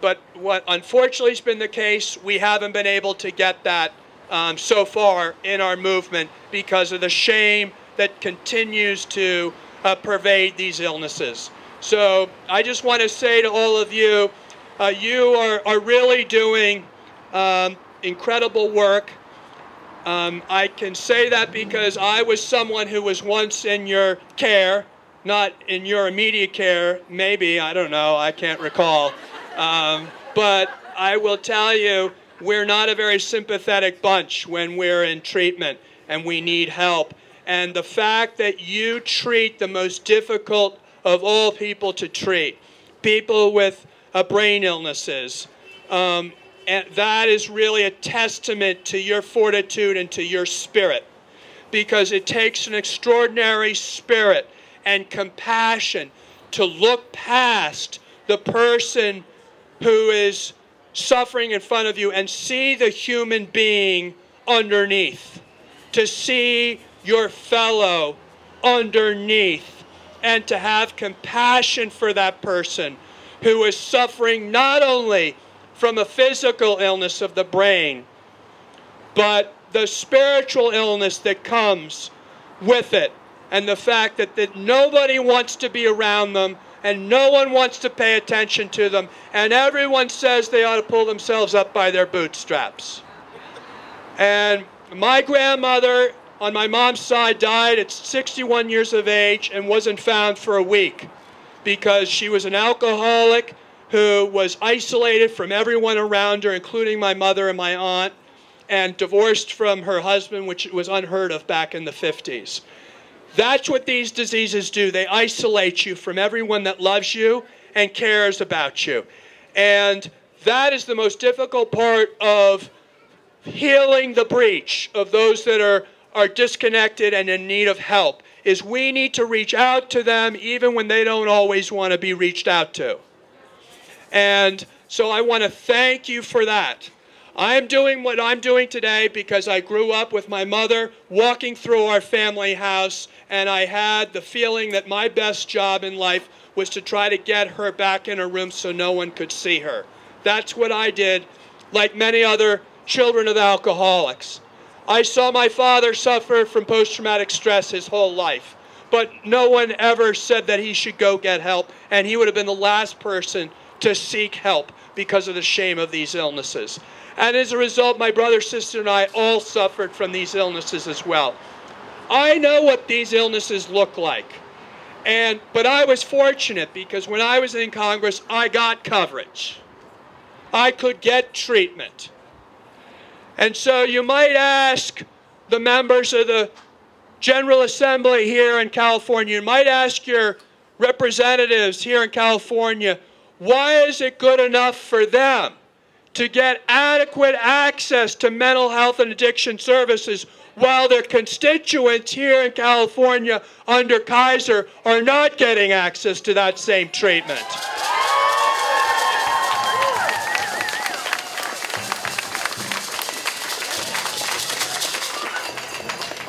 But what unfortunately has been the case, we haven't been able to get that so far in our movement because of the shame that continues to pervade these illnesses. So I just want to say to all of you, you are really doing incredible work. I can say that because I was someone who was once in your care, not in your immediate care, maybe, I don't know, I can't recall. But I will tell you, we're not a very sympathetic bunch when we're in treatment and we need help. And the fact that you treat the most difficult of all people to treat, people with brain illnesses, and that is really a testament to your fortitude and to your spirit, because it takes an extraordinary spirit and compassion to look past the person who is suffering in front of you and see the human being underneath, to see your fellow underneath, and to have compassion for that person who is suffering not only from a physical illness of the brain, but the spiritual illness that comes with it, and the fact that nobody wants to be around them, and no one wants to pay attention to them, and everyone says they ought to pull themselves up by their bootstraps. And my grandmother on my mom's side died at 61 years of age and wasn't found for a week because she was an alcoholic who was isolated from everyone around her, including my mother and my aunt, and divorced from her husband, which was unheard of back in the 50s. That's what these diseases do. They isolate you from everyone that loves you and cares about you. And that is the most difficult part of healing the breach of those that are disconnected and in need of help, is we need to reach out to them even when they don't always want to be reached out to. And so I want to thank you for that. I'm doing what I'm doing today because I grew up with my mother walking through our family house, and I had the feeling that my best job in life was to try to get her back in her room so no one could see her. That's what I did, like many other children of alcoholics. I saw my father suffer from post-traumatic stress his whole life, but no one ever said that he should go get help, and he would have been the last person to seek help. because of the shame of these illnesses. And as a result, my brother, sister, and I all suffered from these illnesses as well. I know what these illnesses look like. But I was fortunate because when I was in Congress, I got coverage. I could get treatment. And so you might ask the members of the General Assembly here in California, you might ask your representatives here in California, why is it good enough for them to get adequate access to mental health and addiction services while their constituents here in California under Kaiser are not getting access to that same treatment?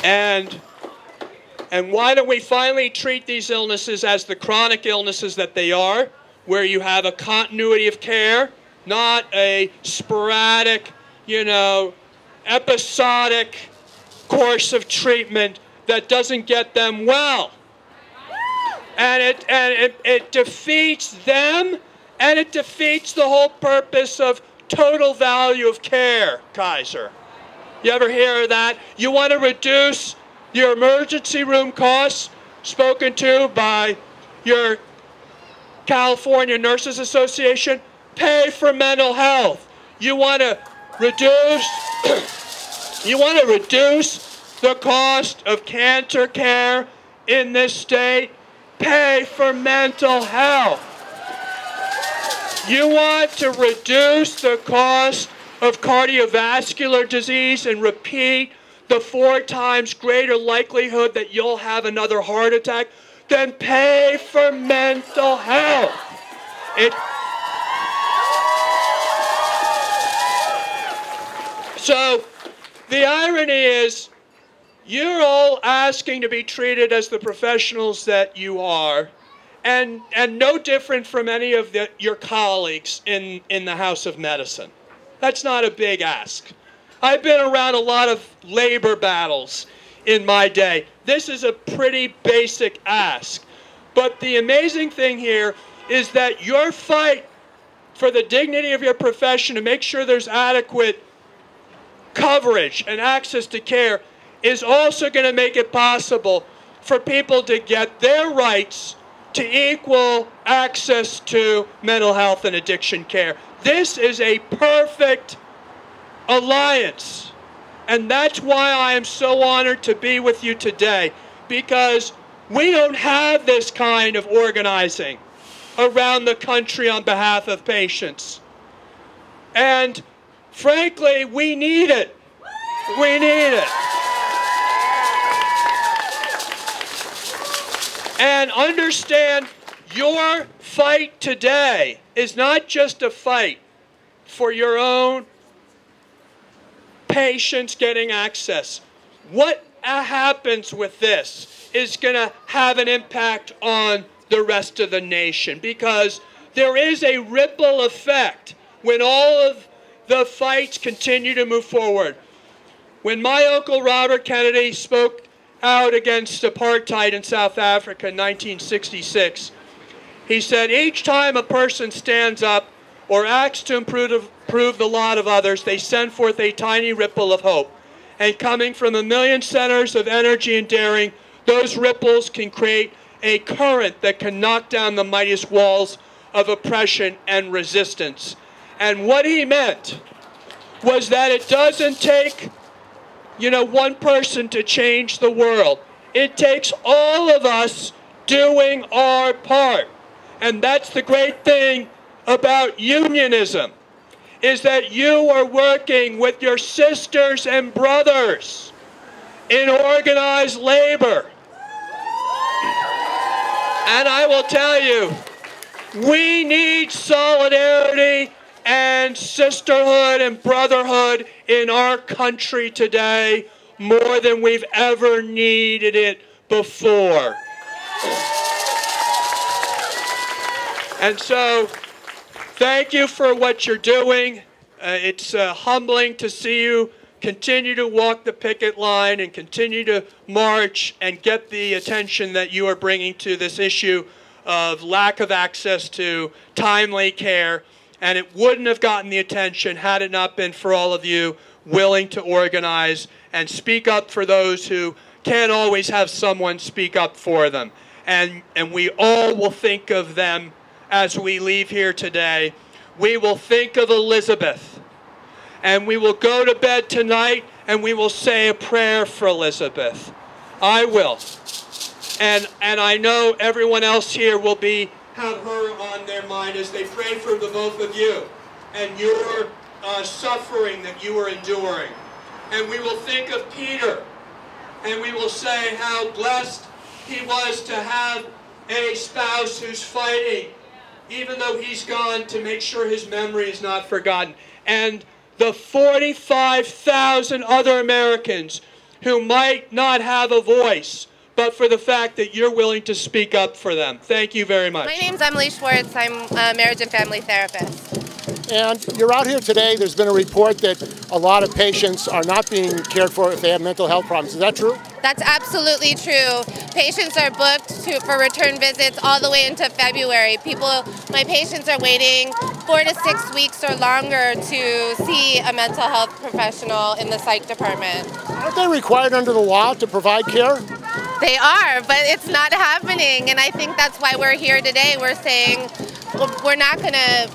And why don't we finally treat these illnesses as the chronic illnesses that they are, where you have a continuity of care, not a sporadic, episodic course of treatment that doesn't get them well. And it defeats them, and it defeats the whole purpose of total value of care, Kaiser. You ever hear of that? You want to reduce your emergency room costs, spoken to by your California Nurses Association? Pay for mental health. You want to reduce the cost of cancer care in this state? Pay for mental health. You want to reduce the cost of cardiovascular disease and repeat the 4 times greater likelihood that you'll have another heart attack? Then pay for mental health. So the irony is, you're all asking to be treated as the professionals that you are, and no different from any of your colleagues in the House of Medicine. That's not a big ask. I've been around a lot of labor battles in my day. This is a pretty basic ask. But the amazing thing here is that your fight for the dignity of your profession to make sure there's adequate coverage and access to care is also going to make it possible for people to get their rights to equal access to mental health and addiction care. This is a perfect alliance. And that's why I am so honored to be with you today, because we don't have this kind of organizing around the country on behalf of patients. And frankly, we need it. We need it. And understand, your fight today is not just a fight for your own patients getting access. What happens with this is going to have an impact on the rest of the nation, because there is a ripple effect when all of the fights continue to move forward. When my uncle Robert Kennedy spoke out against apartheid in South Africa in 1966, he said, each time a person stands up or acts to improve the lot of others, they send forth a tiny ripple of hope. And coming from a million centers of energy and daring, those ripples can create a current that can knock down the mightiest walls of oppression and resistance. And what he meant was that it doesn't take, one person to change the world. It takes all of us doing our part. And that's the great thing about unionism, is that you are working with your sisters and brothers in organized labor. And I will tell you, we need solidarity and sisterhood and brotherhood in our country today more than we've ever needed it before. And so, thank you for what you're doing. It's humbling to see you continue to walk the picket line and continue to march and get the attention that you are bringing to this issue of lack of access to timely care And it wouldn't have gotten the attention had it not been for all of you willing to organize and speak up for those who can't always have someone speak up for them. And we all will think of them as we leave here today. We will think of Elizabeth. And we will go to bed tonight and we will say a prayer for Elizabeth. I will. And I know everyone else here will have her on their mind as they pray for the both of you and your suffering that you are enduring. And we will think of Peter, and we will say how blessed he was to have a spouse who's fighting, even though he's gone, to make sure his memory is not forgotten. And the 45,000 other Americans who might not have a voice, but for the fact that you're willing to speak up for them. Thank you very much. My name's Emily Schwartz. I'm a marriage and family therapist. And you're out here today. There's been a report that a lot of patients are not being cared for if they have mental health problems. Is that true? That's absolutely true. Patients are booked for return visits all the way into February. My patients are waiting 4 to 6 weeks or longer to see a mental health professional in the psych department. Aren't they required under the law to provide care? They are, but it's not happening, and I think that's why we're here today. We're saying we're not going to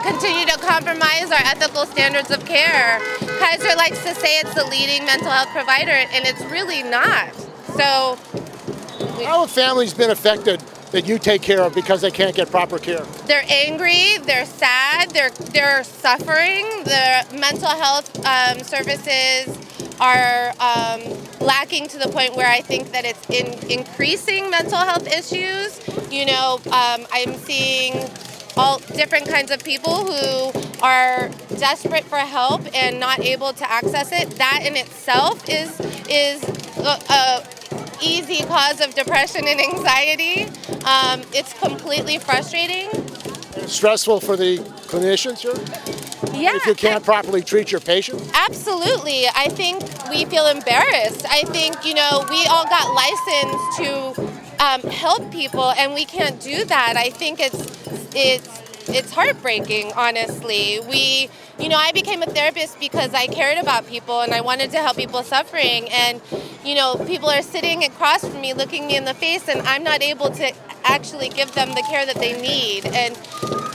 continue to compromise our ethical standards of care. Kaiser likes to say it's the leading mental health provider, and it's really not. So, how have families been affected that you take care of because they can't get proper care? They're angry, they're sad, they're suffering. The mental health services are lacking to the point where I think that it's increasing mental health issues. You know, I'm seeing all different kinds of people who are desperate for help and not able to access it. That in itself is a easy cause of depression and anxiety. It's completely frustrating. Stressful for the clinicians here? Yeah. If you can't properly treat your patients? Absolutely. I think we feel embarrassed. I think, you know, we all got licensed to help people, and we can't do that. I think it's heartbreaking, honestly. I became a therapist because I cared about people and I wanted to help people suffering, and people are sitting across from me looking me in the face and I'm not able to actually give them the care that they need, and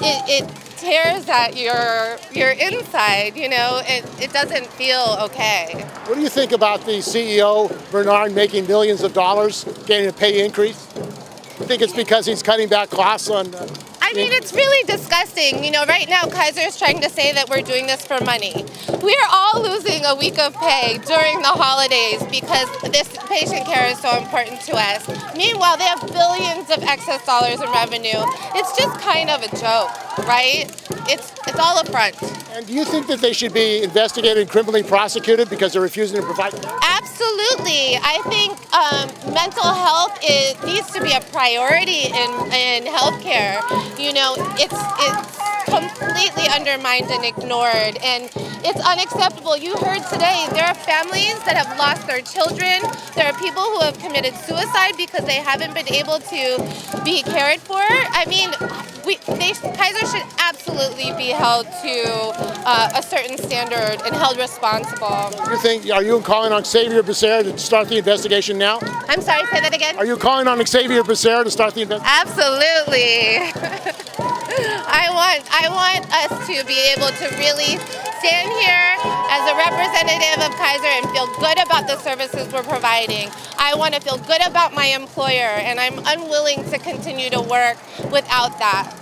it tears at your inside, it doesn't feel okay. What do you think about the CEO, Bernard, making millions of dollars, getting a pay increase? You think it's because he's cutting back costs on... I mean, it's really disgusting. Right now Kaiser is trying to say that we're doing this for money. We are all losing a week of pay during the holidays because this patient care is so important to us. Meanwhile, they have billions of excess dollars in revenue. It's just kind of a joke, right? It's all a front. And do you think that they should be investigated and criminally prosecuted because they're refusing to provide care? Absolutely. I think mental health needs to be a priority in healthcare. It's completely undermined and ignored, and it's unacceptable. You heard today there are families that have lost their children. There are people who have committed suicide because they haven't been able to be cared for. I mean, Kaiser should absolutely be held to a certain standard and held responsible. Are you calling on Xavier Bacerra to start the investigation now? I'm sorry, say that again? Are you calling on Xavier Bacerra to start the investigation? Absolutely. I want us to be able to really stand here as a representative of Kaiser and feel good about the services we're providing. I want to feel good about my employer, and I'm unwilling to continue to work without that.